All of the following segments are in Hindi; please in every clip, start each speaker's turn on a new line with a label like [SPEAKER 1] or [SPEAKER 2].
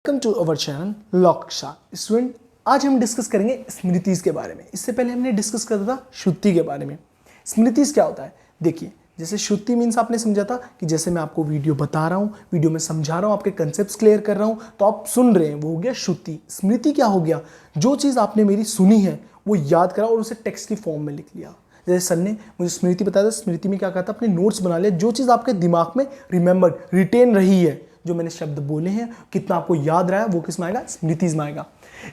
[SPEAKER 1] Welcome to our channel law कक्षा। स्टूडेंट, आज हम डिस्कस करेंगे स्मृतिज के बारे में। इससे पहले हमने डिस्कस करा था श्रुति के बारे में। स्मृतिज क्या होता है? देखिए, जैसे श्रुति मीन्स आपने समझा था कि जैसे मैं आपको वीडियो बता रहा हूँ, वीडियो में समझा रहा हूँ, आपके कंसेप्ट क्लियर कर रहा हूँ तो आप सुन रहे हैं, वो हो गया श्रुति। स्मृति क्या हो गया? जो चीज़ आपने मेरी सुनी है वो याद करा और उसे टेक्स्ट की फॉर्म में लिख लिया। जैसे सर ने मुझे स्मृति बताया था, स्मृति में क्या कहा था, अपने नोट्स बना लिया। जो चीज़ आपके दिमाग में रिमेंबर रिटेन रही है, जो मैंने शब्द बोले हैं, कितना आपको याद रहा है, वो किस में आएगा? स्मृतिज में आएगा।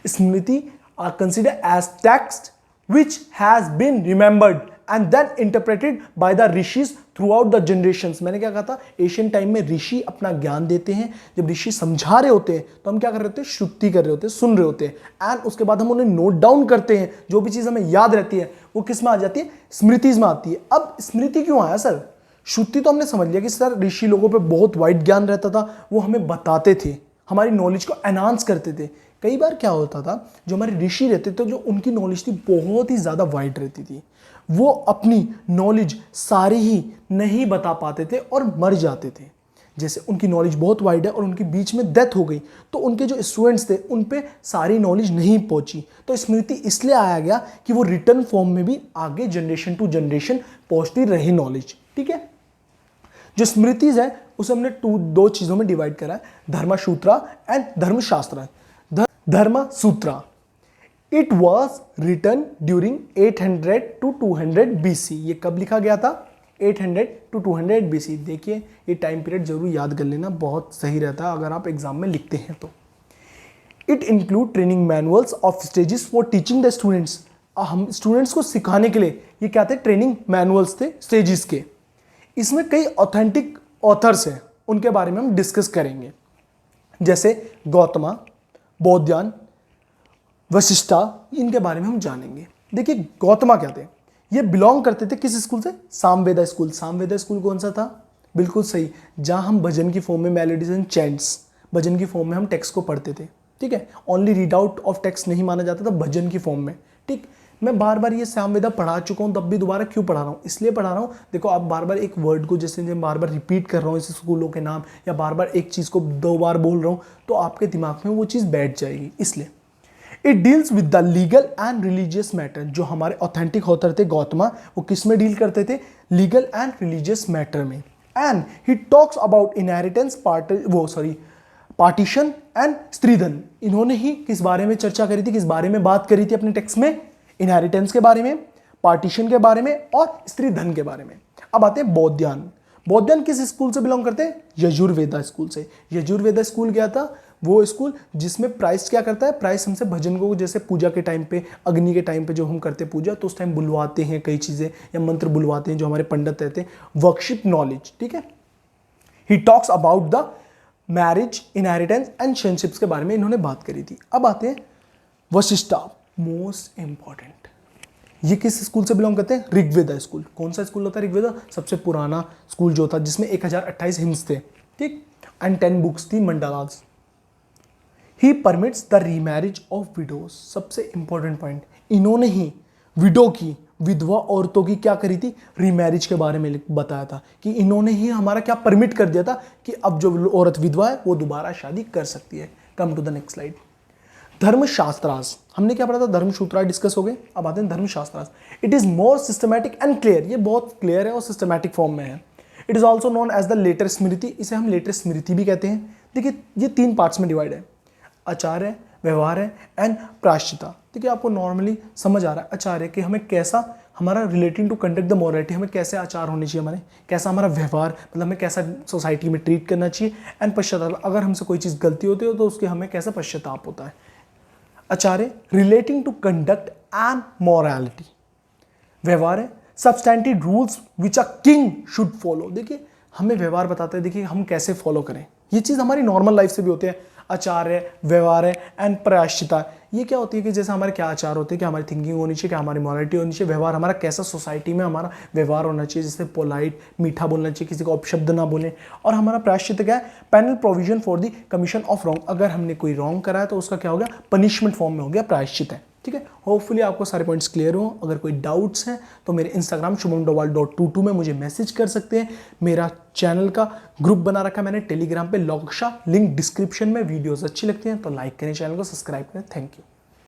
[SPEAKER 1] Smriti are considered as text which has been remembered and then interpreted by the rishis throughout the generations. मैंने क्या कहा था? एशियन टाइम में ऋषि अपना ज्ञान देते हैं। जब ऋषि समझा रहे होते हैं तो हम क्या कर रहे होते हैं? श्रुति कर रहे होते हैं, सुन रहे होते हैं। एंड उसके बाद हम उन्हें नोट डाउन करते हैं। जो भी चीज़ हमें याद रहती है वो किस में आ जाती है? स्मृतिज में आती है। अब स्मृति क्यों आया सर? श्रुति तो हमने समझ लिया कि सर ऋषि लोगों पे बहुत वाइड ज्ञान रहता था, वो हमें बताते थे, हमारी नॉलेज को एनहांस करते थे। कई बार क्या होता था, जो हमारे ऋषि रहते थे, जो उनकी नॉलेज थी बहुत ही ज़्यादा वाइड रहती थी, वो अपनी नॉलेज सारी ही नहीं बता पाते थे और मर जाते थे। जैसे उनकी नॉलेज बहुत वाइड है और उनके बीच में डेथ हो गई तो उनके जो स्टूडेंट्स थे उन पे सारी नॉलेज नहीं पहुंची। तो स्मृति इसलिए आया गया कि वो रिटर्न फॉर्म में भी आगे जनरेशन टू जनरेशन पहुंचती रही नॉलेज। ठीक है, जो स्मृतिज है उसे हमने दो चीजों में डिवाइड करा है, Dharmasutra and Dharmashastra. Dharmasutra, it was written during 800 to 200 BC। ये कब लिखा गया था? 800 to 200 BC। देखिए, ये टाइम पीरियड जरूर याद कर लेना, बहुत सही रहता है अगर आप एग्जाम में लिखते हैं तो। It include training manuals of stages for teaching the students. हम स्टूडेंट्स को सिखाने के लिए ये क्या थे? ट्रेनिंग मैनुअल्स थे स्टेजेस के। इसमें कई ऑथेंटिक ऑथर्स हैं, उनके बारे में हम डिस्कस करेंगे, जैसे गौतमा, बौद्धायन, वशिष्ठा, इनके बारे में हम जानेंगे। देखिए, गौतमा क्या थे? ये बिलोंग करते थे किस स्कूल से? सामवेदा स्कूल। सामवेदा स्कूल कौन सा था? बिल्कुल सही, जहां हम भजन की फॉर्म में मेलोडीज एंड चैंट्स, भजन की फॉर्म में हम टेक्स्ट को पढ़ते थे। ठीक है, only read out of text नहीं माना जाता था, भजन की फॉर्म में। ठीक, मैं बार बार ये सामवेदा पढ़ा चुका हूँ, तब भी दोबारा क्यों पढ़ा रहा हूँ? इसलिए पढ़ा रहा हूँ, देखो आप बार बार एक वर्ड को जैसे मैं बार बार रिपीट कर रहा हूँ, इस स्कूलों के नाम, या बार बार एक चीज़ को 2 बार बोल रहा हूँ तो आपके दिमाग में वो चीज़ बैठ जाएगी, इसलिए। It deals with the legal and religious matter. जो हमारे ऑथेंटिक ऑथर थे गौतमा, वो किस में डील करते थे? लीगल एंड रिलीजियस मैटर में। And he talks about inheritance partition and stridhan. इन्होंने ही किस बारे में चर्चा करी थी, किस बारे में बात करी थी अपने टेक्स्ट में? इनहेरिटेंस के बारे में, पार्टीशन के बारे में और स्त्रीधन के बारे में। अब आते हैं बौद्धायन। बौद्धायन किस स्कूल से बिलोंग करते हैं? यजुर्वेदा स्कूल से। यजुर्वेदा स्कूल क्या था? वो स्कूल जिसमें प्राइस क्या करता है? प्राइस हमसे भजन को, जैसे पूजा के टाइम पे, अग्नि के टाइम पे जो हम करते पूजा, तो उस टाइम बुलवाते हैं कई चीज़ें, या मंत्र बुलवाते हैं जो हमारे पंडित रहते हैं, वर्कशिप नॉलेज। ठीक है, ही talks about the marriage, inheritance and friendships के बारे में इन्होंने बात करी थी। अब आते हैं वशिष्ठा, मोस्ट इंपॉर्टेंट। ये किस स्कूल से बिलोंग करते हैं? ऋग्वेदा स्कूल। कौन सा स्कूल होता है ऋग्वेदा? सबसे पुराना स्कूल जो था, जिसमें 1028 हिम्स थे। ठीक, एंड 10 बुक्स थी, mandalas. He permits the remarriage of widows. सबसे इंपॉर्टेंट पॉइंट, इन्होंने ही विडो की, विधवा औरतों की क्या करी थी? रीमैरिज के बारे में बताया था कि इन्होंने ही हमारा क्या परमिट कर दिया था कि अब जो औरत विधवा है वो दोबारा शादी कर सकती है। Come to the next slide. Dharmashastras, हमने क्या पढ़ा था? धर्मसूत्रा डिस्कस हो गए। अब आते हैं Dharmashastras. It is more systematic and clear. ये बहुत क्लियर है और सिस्टमैटिक फॉर्म में है। It is also known as the later smriti. इसे हम लेटर स्मृति भी कहते हैं। देखिए, ये 3 पार्ट्स में डिवाइड है, आचार है, व्यवहार है एंड प्रायश्चिता। देखिए, आपको नॉर्मली समझ आ रहा है आचार है कि हमें कैसा, हमारा relating to conduct the morality, हमें कैसे आचार होने चाहिए, हमारे कैसा हमारा व्यवहार, मतलब हमें कैसा सोसाइटी में ट्रीट करना चाहिए। एंड पश्चाताप, अगर हमसे कोई चीज़ गलती होती हो तो उसके हमें कैसा पश्चाताप होता है। Acharya, relating to conduct and morality. Vyavahara है, substantive rules which a king should follow. देखिए, हमें व्यवहार बताते हैं, देखिए हम कैसे फॉलो करें। ये चीज़ हमारी नॉर्मल लाइफ से भी होती है। आचार है, व्यवहार है एंड प्रायश्चिता। ये क्या होती है कि जैसे हमारे क्या आचार होते हैं, क्या हमारी थिंकिंग होनी चाहिए, क्या हमारी मॉरलिटी होनी चाहिए, व्यवहार हमारा कैसा सोसाइटी में हमारा व्यवहार होना चाहिए, जैसे पोलाइट, मीठा बोलना चाहिए, किसी को अपशब्द ना बोले। और हमारा प्रायश्चित क्या है? Penal provision for the commission of wrong. अगर हमने कोई रॉन्ग करा है तो उसका क्या हो गया? पनिशमेंट फॉर्म में हो गया प्रायश्चित है। ठीक है। होपफुली आपको सारे पॉइंट्स क्लियर हो। अगर कोई डाउट्स हैं तो मेरे इंस्टाग्राम shubhamdawal.22 में मुझे मैसेज कर सकते हैं। मेरा चैनल का ग्रुप बना रखा है मैंने टेलीग्राम पे, लॉक्शा, लिंक डिस्क्रिप्शन में। वीडियोस अच्छी लगती हैं तो लाइक करें, चैनल को सब्सक्राइब करें। Thank you.